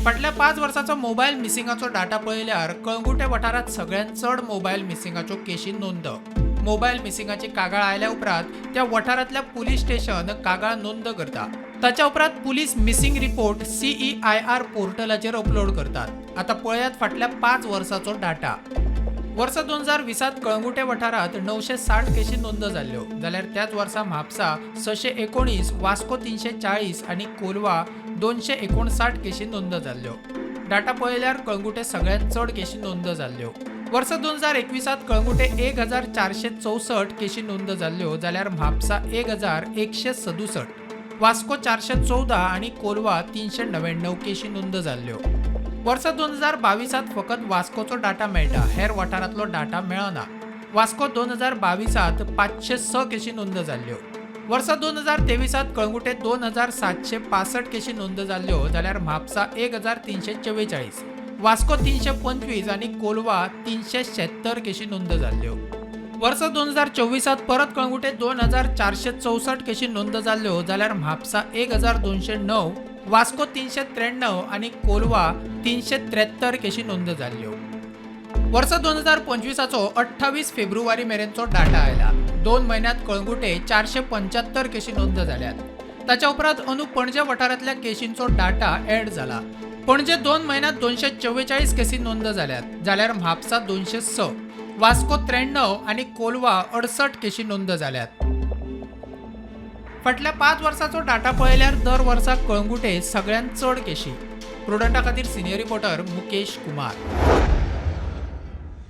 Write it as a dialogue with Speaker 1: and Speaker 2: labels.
Speaker 1: फाटल्या 5 वर्साचो mobile मिसिंगाचो data पळयल्यार कळंगुटे वाठारांत सगळ्यांत चड मोबायल मिसिंगाच्यो केशी नोंद. मोबायल मिसिंगाची कागाळ आयल्या उपरांत त्या वाठारांतल्या पुलीस स्टेशन कागाळ नोंद करता. ताच्या उपरांत पुलीस मिसिंग रिपोर्ट CEIR पोर्टलाचेर अपलोड करतात. आता पळयात फाटल्या 5 वर्साचो डाटा. वर्सा 2020त कळंगुटे वाठारांत 960 केशी नोंद जाल्ल्यो, जाल्यार त्याच वर्सा म्हापसा 619, वास्को 340 आनी कोलवा 259 केशी नोंद जाल्ल्यो. डाटा पळयल्यार कळंगुटे सगळ्यांत चड केशी नोंद जाल्ल्यो. वर्सा 2021त कळंगुटे 1464 केशी नोंद जाल्ल्यो, जाल्यार म्हापसा 1167, वास्को 414 आनी कोलवा 399 केशी नोंद जाल्ल्यो. वर्सा 2022त फकत वास्कोचो डाटा मेळटा, हेर वाठारांतलो डाटा मेळना. वास्को 2022त 506 केशी नोंद जाल्ल्यो. वर्सा 2023त कळंगुटे 2765 केशी नोंद जाल्ल्यो, जाल्यार म्हापसा 1344, वास्को 325 आनी कोलवा 376 केशी नोंद जाल्ल्यो. वर्सा 2024त परत कळंगुटे 2464 केशी नोंद जाल्ल्यो, जाल्यार म्हापसा 1209, वास्को 393 आनी कोलवा 373 केशी नोंद जाल्ल्यो. वर्सा 2025चो 28 फेब्रुवारी मेरेनचो डाटा आयला. 2 म्हयन्यांत कळंगुटे 475 केशी नोंद जाल्यात. ताच्या उपरांत अंदू पणजे वाठारांतल्या केशींचो डाटा एड जाला. पणजे 2 म्हयन्यांत 244 केसी नोंद जाल्यात, जाल्यार म्हापसा 206, वास्को 93 आनी कोलवा 68 केशी नोंद जाल्यात. फाटल्या 5 वर्साचो डाटा पळयल्यार दर वर्सा कळंगुटे सगळ्यांत चड केशी. प्रुडंटा खातीर सिनियर रिपोर्टर मुकेश कुमार.